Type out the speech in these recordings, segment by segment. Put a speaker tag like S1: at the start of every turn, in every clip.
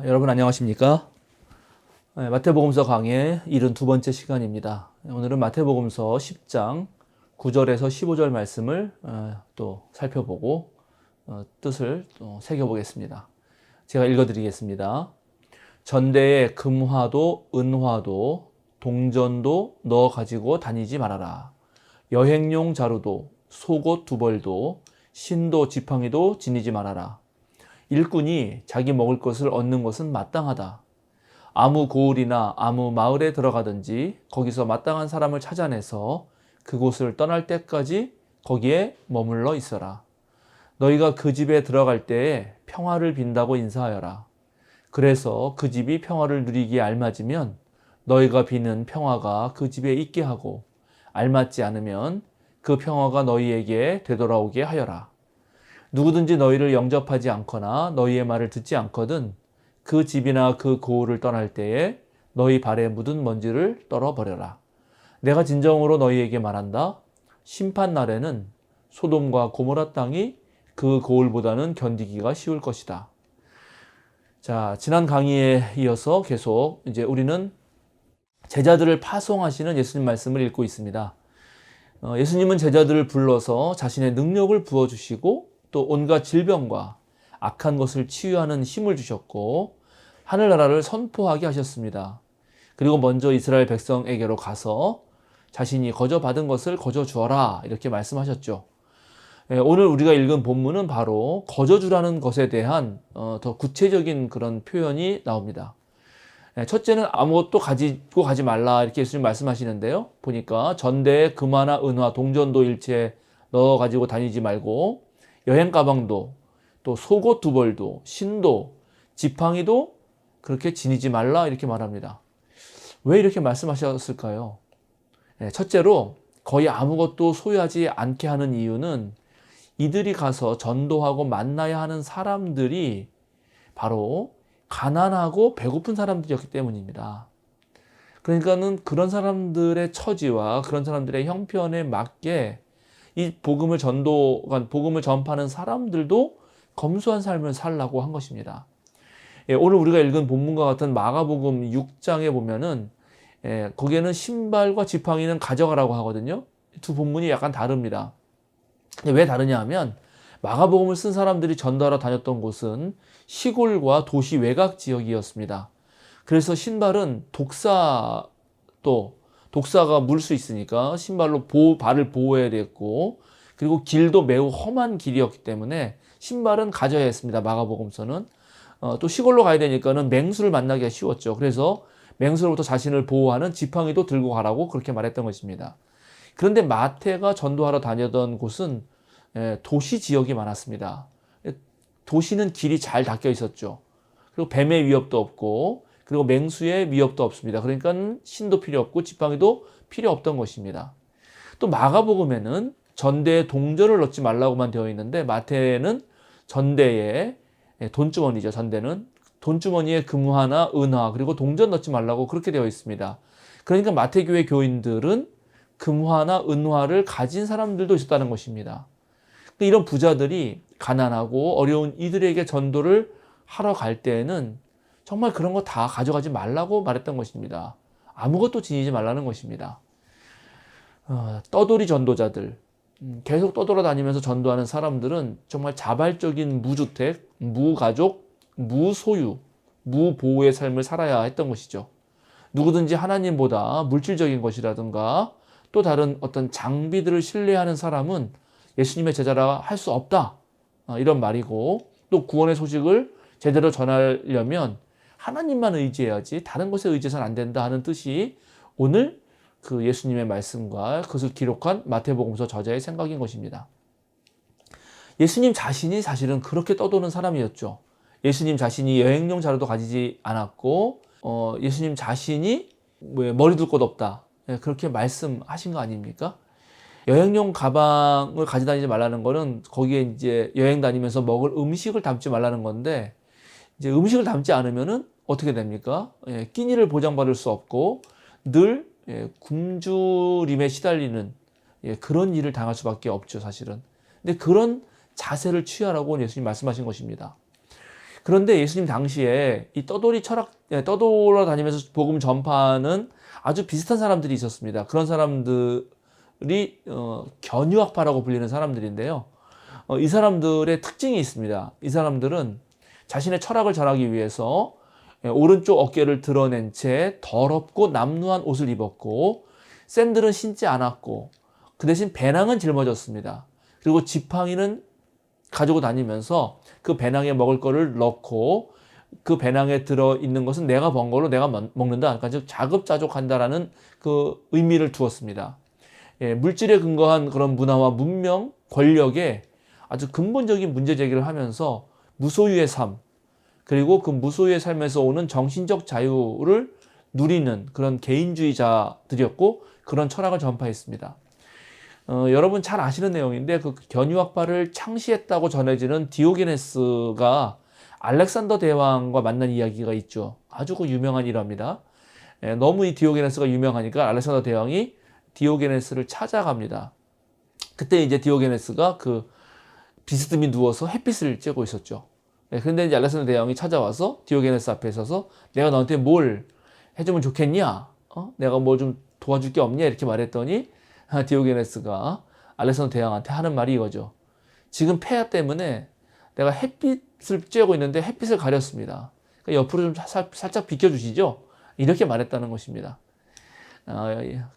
S1: 여러분 안녕하십니까? 마태복음서 강의 72번째 시간입니다. 오늘은 마태복음서 10장 9절에서 15절 말씀을 또 살펴보고 뜻을 또 새겨보겠습니다. 제가 읽어드리겠습니다. 전대에 금화도 은화도 동전도 넣어 가지고 다니지 말아라. 여행용 자루도 속옷 두 벌도 신도 지팡이도 지니지 말아라. 일꾼이 자기 먹을 것을 얻는 것은 마땅하다. 아무 고을이나 아무 마을에 들어가든지 거기서 마땅한 사람을 찾아내서 그곳을 떠날 때까지 거기에 머물러 있어라. 너희가 그 집에 들어갈 때에 평화를 빈다고 인사하여라. 그래서 그 집이 평화를 누리기에 알맞으면 너희가 비는 평화가 그 집에 있게 하고 알맞지 않으면 그 평화가 너희에게 되돌아오게 하여라. 누구든지 너희를 영접하지 않거나 너희의 말을 듣지 않거든 그 집이나 그 고을을 떠날 때에 너희 발에 묻은 먼지를 떨어버려라. 내가 진정으로 너희에게 말한다. 심판 날에는 소돔과 고모라 땅이 그 고을보다는 견디기가 쉬울 것이다. 자, 지난 강의에 이어서 계속 이제 우리는 제자들을 파송하시는 예수님 말씀을 읽고 있습니다. 예수님은 제자들을 불러서 자신의 능력을 부어주시고 또 온갖 질병과 악한 것을 치유하는 힘을 주셨고 하늘나라를 선포하게 하셨습니다. 그리고 먼저 이스라엘 백성에게로 가서 자신이 거저 받은 것을 거저 주어라 이렇게 말씀하셨죠. 오늘 우리가 읽은 본문은 바로 거저 주라는 것에 대한 더 구체적인 그런 표현이 나옵니다. 첫째는 아무것도 가지고 가지 말라 이렇게 예수님 말씀하시는데요. 보니까 전대에 금화나 은화, 동전도 일체 넣어 가지고 다니지 말고 여행 가방도 또 속옷 두 벌도 신도 지팡이도 그렇게 지니지 말라 이렇게 말합니다. 왜 이렇게 말씀하셨을까요? 첫째로 거의 아무것도 소유하지 않게 하는 이유는 이들이 가서 전도하고 만나야 하는 사람들이 바로 가난하고 배고픈 사람들이었기 때문입니다. 그러니까는 그런 사람들의 처지와 그런 사람들의 형편에 맞게 이 복음을 전파하는 사람들도 검소한 삶을 살라고 한 것입니다. 오늘 우리가 읽은 본문과 같은 마가복음 6장에 보면은 거기에는 신발과 지팡이는 가져가라고 하거든요. 두 본문이 약간 다릅니다. 왜 다르냐 하면 마가복음을 쓴 사람들이 전도하러 다녔던 곳은 시골과 도시 외곽 지역이었습니다. 그래서 신발은 독사가 물 수 있으니까 신발로 발을 보호해야 됐고, 그리고 길도 매우 험한 길이었기 때문에 신발은 가져야 했습니다. 마가복음서는. 또 시골로 가야 되니까는 맹수를 만나기가 쉬웠죠. 그래서 맹수로부터 자신을 보호하는 지팡이도 들고 가라고 그렇게 말했던 것입니다. 그런데 마태가 전도하러 다녔던 곳은 도시 지역이 많았습니다. 도시는 길이 잘 닦여 있었죠. 그리고 뱀의 위협도 없고 그리고 맹수의 위협도 없습니다. 그러니까 신도 필요 없고 지팡이도 필요 없던 것입니다. 또 마가복음에는 전대에 동전을 넣지 말라고만 되어 있는데 마태는 전대에 돈주머니죠. 전대는 돈주머니에 금화나 은화 그리고 동전 넣지 말라고 그렇게 되어 있습니다. 그러니까 마태교회 교인들은 금화나 은화를 가진 사람들도 있었다는 것입니다. 이런 부자들이 가난하고 어려운 이들에게 전도를 하러 갈 때에는 정말 그런 거 다 가져가지 말라고 말했던 것입니다. 아무것도 지니지 말라는 것입니다. 떠돌이 전도자들, 계속 떠돌아다니면서 전도하는 사람들은 정말 자발적인 무주택, 무가족, 무소유, 무보호의 삶을 살아야 했던 것이죠. 누구든지 하나님보다 물질적인 것이라든가 또 다른 어떤 장비들을 신뢰하는 사람은 예수님의 제자라 할 수 없다. 이런 말이고, 또 구원의 소식을 제대로 전하려면 하나님만 의지해야지 다른 것에 의지해서는 안 된다 하는 뜻이 오늘 그 예수님의 말씀과 그것을 기록한 마태복음서 저자의 생각인 것입니다. 예수님 자신이 사실은 그렇게 떠도는 사람이었죠. 예수님 자신이 여행용 자료도 가지지 않았고 예수님 자신이 머리 둘 곳 없다 그렇게 말씀하신 거 아닙니까? 여행용 가방을 가지고 다니지 말라는 거는 거기에 이제 여행 다니면서 먹을 음식을 담지 말라는 건데, 이제 음식을 담지 않으면은 어떻게 됩니까? 끼니를 보장받을 수 없고 늘 굶주림에 시달리는 그런 일을 당할 수밖에 없죠, 사실은. 근데 그런 자세를 취하라고 예수님 말씀하신 것입니다. 그런데 예수님 당시에 이 떠돌아 다니면서 복음 전파하는 아주 비슷한 사람들이 있었습니다. 그런 사람들이 견유학파라고 불리는 사람들인데요. 이 사람들의 특징이 있습니다. 이 사람들은 자신의 철학을 전하기 위해서 오른쪽 어깨를 드러낸 채 더럽고 남루한 옷을 입었고 샌들은 신지 않았고 그 대신 배낭은 짊어졌습니다. 그리고 지팡이는 가지고 다니면서 그 배낭에 먹을 거를 넣고 그 배낭에 들어있는 것은 내가 번 걸로 내가 먹는다. 그러니까 즉 자급자족한다라는 그 의미를 두었습니다. 물질에 근거한 그런 문화와 문명, 권력에 아주 근본적인 문제 제기를 하면서 무소유의 삶, 그리고 그 무소유의 삶에서 오는 정신적 자유를 누리는 그런 개인주의자들이었고 그런 철학을 전파했습니다. 여러분 잘 아시는 내용인데 그 견유학파를 창시했다고 전해지는 디오게네스가 알렉산더 대왕과 만난 이야기가 있죠. 아주 그 유명한 일화입니다. 너무 이 디오게네스가 유명하니까 알렉산더 대왕이 디오게네스를 찾아갑니다. 그때 이제 디오게네스가 그 비스듬히 누워서 햇빛을 쬐고 있었죠. 그런데 이제 알렉산더 대왕이 찾아와서 디오게네스 앞에 서서 내가 너한테 뭘 해주면 좋겠냐? 내가 뭐 좀 도와줄 게 없냐? 이렇게 말했더니 디오게네스가 알렉산더 대왕한테 하는 말이 이거죠. 지금 폐하 때문에 내가 햇빛을 쬐고 있는데 햇빛을 가렸습니다. 그러니까 옆으로 좀 살짝 비켜주시죠? 이렇게 말했다는 것입니다.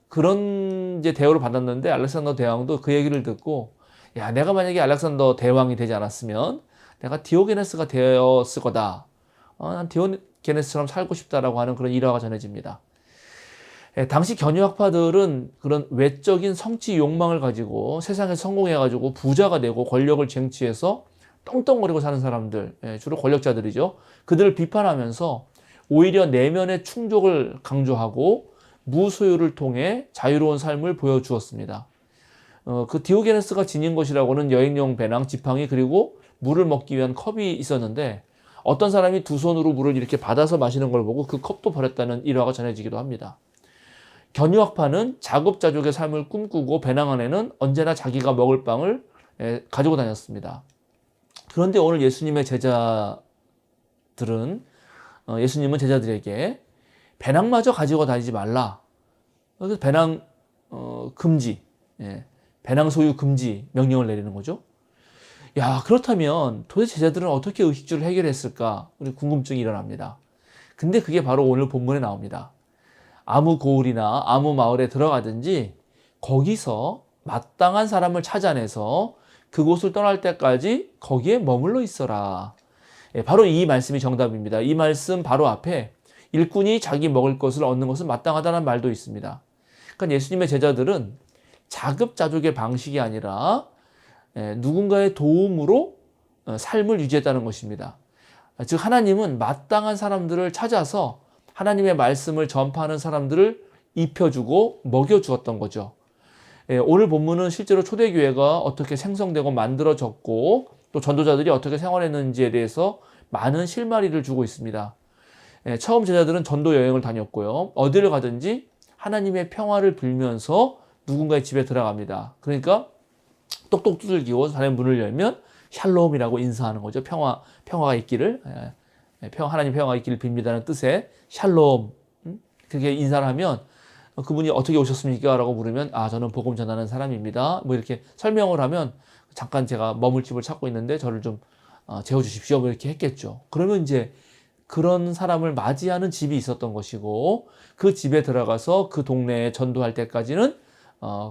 S1: 그런 이제 대우를 받았는데 알렉산더 대왕도 그 얘기를 듣고 야, 내가 만약에 알렉산더 대왕이 되지 않았으면 내가 디오게네스가 되었을 거다. 난 디오게네스처럼 살고 싶다라고 하는 그런 일화가 전해집니다. 당시 견유학파들은 그런 외적인 성취 욕망을 가지고 세상에 성공해가지고 부자가 되고 권력을 쟁취해서 떵떵거리고 사는 사람들, 주로 권력자들이죠. 그들을 비판하면서 오히려 내면의 충족을 강조하고 무소유를 통해 자유로운 삶을 보여주었습니다. 그 디오게네스가 지닌 것이라고는 여행용 배낭, 지팡이 그리고 물을 먹기 위한 컵이 있었는데 어떤 사람이 두 손으로 물을 이렇게 받아서 마시는 걸 보고 그 컵도 버렸다는 일화가 전해지기도 합니다. 견유학파는 자급자족의 삶을 꿈꾸고 배낭 안에는 언제나 자기가 먹을 빵을 가지고 다녔습니다. 그런데 오늘 예수님의 제자들은 예수님은 제자들에게 배낭마저 가지고 다니지 말라. 그래서 배낭 금지, 배낭 소유 금지 명령을 내리는 거죠. 야, 그렇다면 도대체 제자들은 어떻게 의식주를 해결했을까? 우리 궁금증이 일어납니다. 근데 그게 바로 오늘 본문에 나옵니다. 아무 고을이나 아무 마을에 들어가든지 거기서 마땅한 사람을 찾아내서 그곳을 떠날 때까지 거기에 머물러 있어라. 바로 이 말씀이 정답입니다. 이 말씀 바로 앞에 일꾼이 자기 먹을 것을 얻는 것은 마땅하다는 말도 있습니다. 그러니까 예수님의 제자들은 자급자족의 방식이 아니라 누군가의 도움으로 삶을 유지했다는 것입니다. 즉 하나님은 마땅한 사람들을 찾아서 하나님의 말씀을 전파하는 사람들을 입혀주고 먹여주었던 거죠. 오늘 본문은 실제로 초대교회가 어떻게 생성되고 만들어졌고 또 전도자들이 어떻게 생활했는지에 대해서 많은 실마리를 주고 있습니다. 처음 제자들은 전도 여행을 다녔고요. 어디를 가든지 하나님의 평화를 빌면서 누군가의 집에 들어갑니다. 그러니까 똑똑 두들기고 사람의 문을 열면 샬롬이라고 인사하는 거죠. 평화가 있기를, 하나님 평화가 있기를 빕니다는 뜻의 샬롬. 그렇게 인사를 하면 그분이 어떻게 오셨습니까? 라고 물으면 저는 복음 전하는 사람입니다. 뭐 이렇게 설명을 하면 잠깐 제가 머물 집을 찾고 있는데 저를 좀 재워주십시오. 뭐 이렇게 했겠죠. 그러면 이제 그런 사람을 맞이하는 집이 있었던 것이고 그 집에 들어가서 그 동네에 전도할 때까지는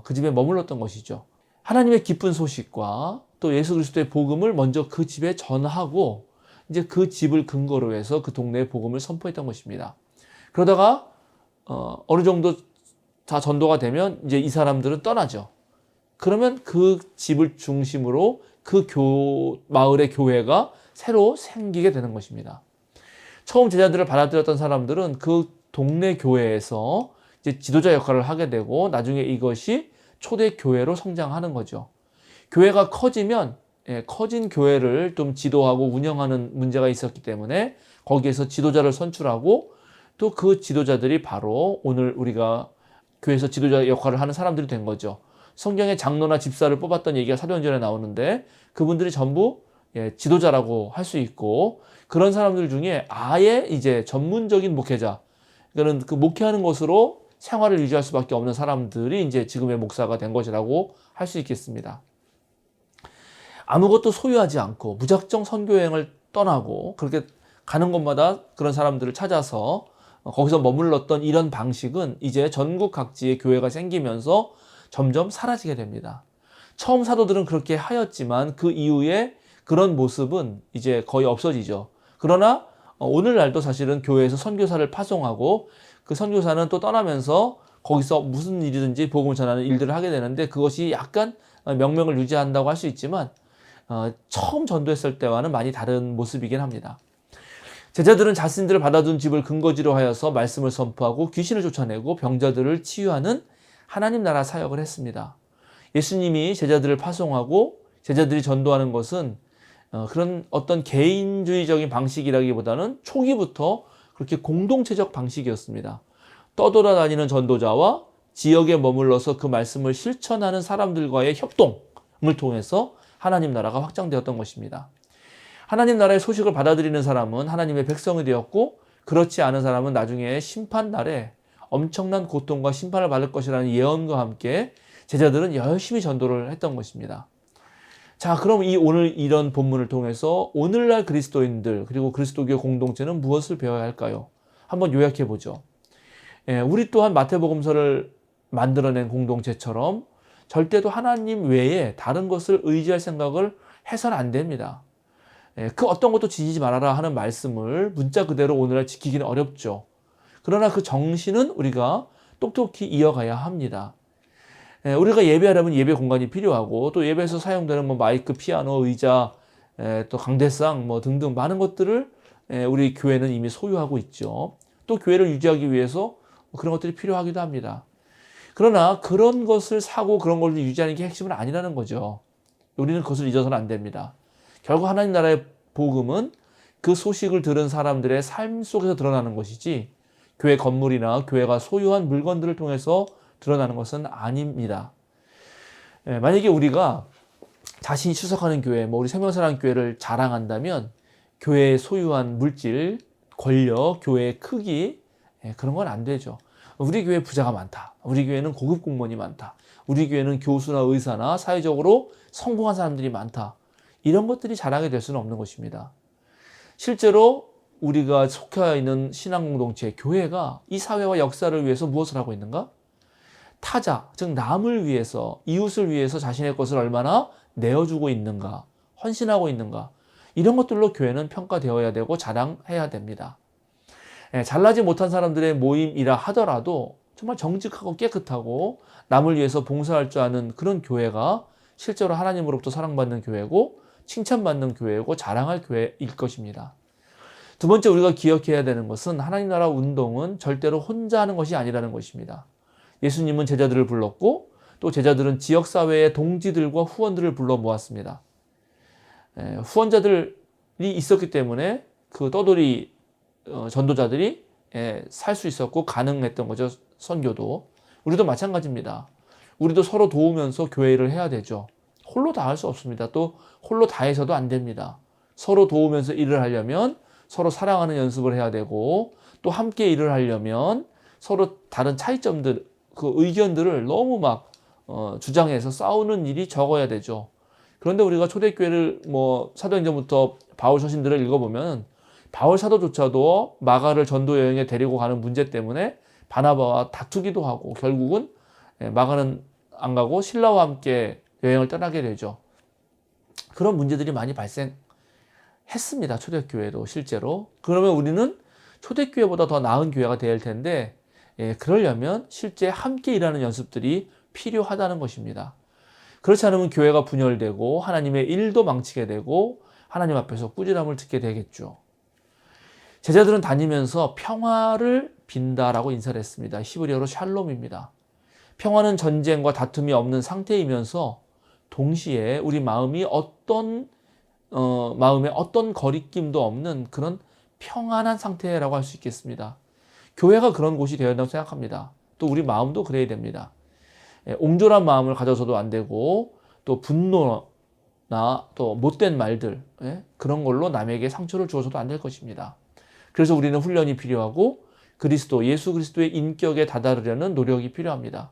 S1: 그 집에 머물렀던 것이죠. 하나님의 기쁜 소식과 또 예수 그리스도의 복음을 먼저 그 집에 전하고 이제 그 집을 근거로 해서 그 동네에 복음을 선포했던 것입니다. 그러다가 어느 정도 다 전도가 되면 이제 이 사람들은 떠나죠. 그러면 그 집을 중심으로 그 마을의 교회가 새로 생기게 되는 것입니다. 처음 제자들을 받아들였던 사람들은 그 동네 교회에서 이제 지도자 역할을 하게 되고 나중에 이것이 초대 교회로 성장하는 거죠. 교회가 커지면 커진 교회를 좀 지도하고 운영하는 문제가 있었기 때문에 거기에서 지도자를 선출하고 또 그 지도자들이 바로 오늘 우리가 교회에서 지도자 역할을 하는 사람들이 된 거죠. 성경에 장로나 집사를 뽑았던 얘기가 사도행전에 나오는데 그분들이 전부 지도자라고 할 수 있고, 그런 사람들 중에 아예 이제 전문적인 목회자, 그러니까 그 목회하는 것으로 생활을 유지할 수밖에 없는 사람들이 이제 지금의 목사가 된 것이라고 할 수 있겠습니다. 아무것도 소유하지 않고 무작정 선교 여행을 떠나고 그렇게 가는 곳마다 그런 사람들을 찾아서 거기서 머물렀던 이런 방식은 이제 전국 각지에 교회가 생기면서 점점 사라지게 됩니다. 처음 사도들은 그렇게 하였지만 그 이후에 그런 모습은 이제 거의 없어지죠. 그러나 오늘날도 사실은 교회에서 선교사를 파송하고 그 선교사는 또 떠나면서 거기서 무슨 일이든지 복음을 전하는 일들을 하게 되는데, 그것이 약간 명명을 유지한다고 할 수 있지만 처음 전도했을 때와는 많이 다른 모습이긴 합니다. 제자들은 자신들을 받아둔 집을 근거지로 하여서 말씀을 선포하고 귀신을 쫓아내고 병자들을 치유하는 하나님 나라 사역을 했습니다. 예수님이 제자들을 파송하고 제자들이 전도하는 것은 그런 어떤 개인주의적인 방식이라기보다는 초기부터 그렇게 공동체적 방식이었습니다. 떠돌아다니는 전도자와 지역에 머물러서 그 말씀을 실천하는 사람들과의 협동을 통해서 하나님 나라가 확장되었던 것입니다. 하나님 나라의 소식을 받아들이는 사람은 하나님의 백성이 되었고, 그렇지 않은 사람은 나중에 심판 날에 엄청난 고통과 심판을 받을 것이라는 예언과 함께 제자들은 열심히 전도를 했던 것입니다. 자, 그럼 오늘 이런 본문을 통해서 오늘날 그리스도인들 그리고 그리스도교 공동체는 무엇을 배워야 할까요? 한번 요약해 보죠. 우리 또한 마태복음서를 만들어낸 공동체처럼 절대도 하나님 외에 다른 것을 의지할 생각을 해서는 안 됩니다. 그 어떤 것도 지지지 말아라 하는 말씀을 문자 그대로 오늘날 지키기는 어렵죠. 그러나 그 정신은 우리가 똑똑히 이어가야 합니다. 우리가 예배하려면 예배 공간이 필요하고, 또 예배에서 사용되는 마이크, 피아노, 의자, 또 강대상 등등 많은 것들을 우리 교회는 이미 소유하고 있죠. 또 교회를 유지하기 위해서 그런 것들이 필요하기도 합니다. 그러나 그런 것을 사고 그런 걸 유지하는 게 핵심은 아니라는 거죠. 우리는 그것을 잊어서는 안 됩니다. 결국 하나님 나라의 복음은 그 소식을 들은 사람들의 삶 속에서 드러나는 것이지, 교회 건물이나 교회가 소유한 물건들을 통해서 드러나는 것은 아닙니다. 만약에 우리가 자신이 출석하는 교회, 우리 생명사랑 교회를 자랑한다면 교회의 소유한 물질, 권력, 교회의 크기, 그런 건 안 되죠. 우리 교회 부자가 많다. 우리 교회는 고급 공무원이 많다. 우리 교회는 교수나 의사나 사회적으로 성공한 사람들이 많다. 이런 것들이 자랑이 될 수는 없는 것입니다. 실제로 우리가 속해 있는 신앙공동체, 교회가 이 사회와 역사를 위해서 무엇을 하고 있는가? 타자, 즉 남을 위해서, 이웃을 위해서 자신의 것을 얼마나 내어주고 있는가, 헌신하고 있는가, 이런 것들로 교회는 평가되어야 되고 자랑해야 됩니다. 잘나지 못한 사람들의 모임이라 하더라도 정말 정직하고 깨끗하고 남을 위해서 봉사할 줄 아는 그런 교회가 실제로 하나님으로부터 사랑받는 교회고 칭찬받는 교회고 자랑할 교회일 것입니다. 두 번째, 우리가 기억해야 되는 것은 하나님 나라 운동은 절대로 혼자 하는 것이 아니라는 것입니다. 예수님은 제자들을 불렀고, 또 제자들은 지역사회의 동지들과 후원들을 불러 모았습니다. 후원자들이 있었기 때문에 그 떠돌이 전도자들이 살 수 있었고 가능했던 거죠. 선교도. 우리도 마찬가지입니다. 우리도 서로 도우면서 교회를 해야 되죠. 홀로 다 할 수 없습니다. 또 홀로 다 해서도 안 됩니다. 서로 도우면서 일을 하려면 서로 사랑하는 연습을 해야 되고, 또 함께 일을 하려면 서로 다른 차이점들, 그 의견들을 너무 주장해서 싸우는 일이 적어야 되죠. 그런데 우리가 초대교회를 사도행전부터 바울 서신들을 읽어보면 바울 사도조차도 마가를 전도 여행에 데리고 가는 문제 때문에 바나바와 다투기도 하고, 결국은 마가는 안 가고 실라와 함께 여행을 떠나게 되죠. 그런 문제들이 많이 발생했습니다. 초대교회도 실제로. 그러면 우리는 초대교회보다 더 나은 교회가 될 텐데, 그러려면 실제 함께 일하는 연습들이 필요하다는 것입니다. 그렇지 않으면 교회가 분열되고 하나님의 일도 망치게 되고 하나님 앞에서 꾸지람을 듣게 되겠죠. 제자들은 다니면서 평화를 빈다라고 인사를 했습니다. 히브리어로 샬롬입니다. 평화는 전쟁과 다툼이 없는 상태이면서 동시에 우리 마음에 어떤 거리낌도 없는 그런 평안한 상태라고 할 수 있겠습니다. 교회가 그런 곳이 되어야 한다고 생각합니다. 또 우리 마음도 그래야 됩니다. 옹졸한 마음을 가져서도 안 되고, 또 분노, 또 못된 말들, 예? 그런 걸로 남에게 상처를 주어서도 안 될 것입니다. 그래서 우리는 훈련이 필요하고 예수 그리스도의 인격에 다다르려는 노력이 필요합니다.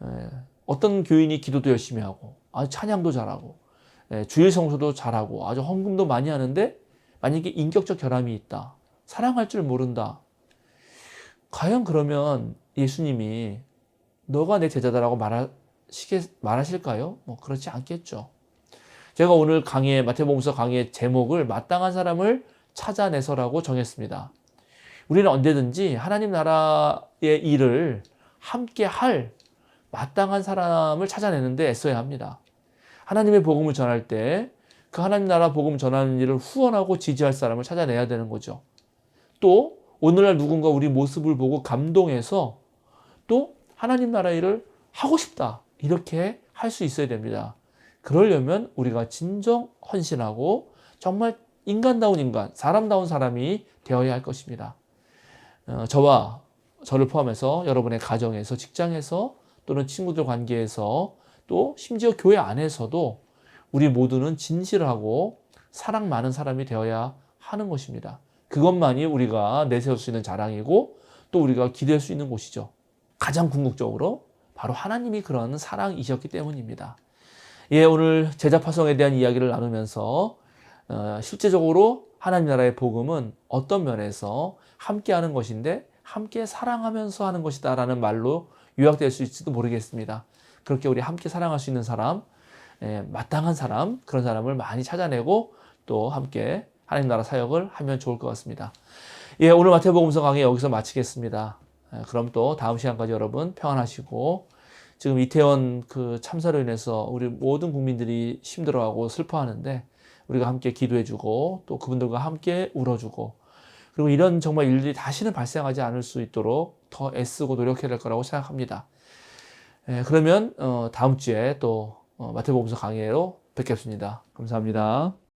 S1: 예, 어떤 교인이 기도도 열심히 하고 아주 찬양도 잘하고 주일 성수도 잘하고 아주 헌금도 많이 하는데 만약에 인격적 결함이 있다. 사랑할 줄 모른다. 과연 그러면 예수님이 너가 내 제자다라고 말하실까요? 그렇지 않겠죠. 제가 오늘 마태복음서 강의의 제목을 마땅한 사람을 찾아내서라고 정했습니다. 우리는 언제든지 하나님 나라의 일을 함께 할 마땅한 사람을 찾아내는데 애써야 합니다. 하나님의 복음을 전할 때 그 하나님 나라 복음 전하는 일을 후원하고 지지할 사람을 찾아내야 되는 거죠. 또 오늘날 누군가 우리 모습을 보고 감동해서 또 하나님 나라 일을 하고 싶다. 이렇게 할 수 있어야 됩니다. 그러려면 우리가 진정 헌신하고 정말 인간다운 인간, 사람다운 사람이 되어야 할 것입니다. 저와 저를 포함해서 여러분의 가정에서, 직장에서 또는 친구들 관계에서 또 심지어 교회 안에서도 우리 모두는 진실하고 사랑 많은 사람이 되어야 하는 것입니다. 그것만이 우리가 내세울 수 있는 자랑이고 또 우리가 기댈 수 있는 곳이죠. 가장 궁극적으로 바로 하나님이 그런 사랑이셨기 때문입니다. 오늘 제자 파송에 대한 이야기를 나누면서 실제적으로 하나님 나라의 복음은 어떤 면에서 함께 하는 것인데 함께 사랑하면서 하는 것이다라는 말로 요약될 수 있을지도 모르겠습니다. 그렇게 우리 함께 사랑할 수 있는 사람, 마땅한 사람, 그런 사람을 많이 찾아내고 또 함께 하나님 나라 사역을 하면 좋을 것 같습니다. 오늘 마태복음서 강의 여기서 마치겠습니다. 그럼 또 다음 시간까지 여러분 평안하시고, 지금 이태원 그 참사로 인해서 우리 모든 국민들이 힘들어하고 슬퍼하는데 우리가 함께 기도해주고 또 그분들과 함께 울어주고, 그리고 이런 정말 일들이 다시는 발생하지 않을 수 있도록 더 애쓰고 노력해야 될 거라고 생각합니다. 그러면 다음 주에 또 마태복음서 강의로 뵙겠습니다. 감사합니다.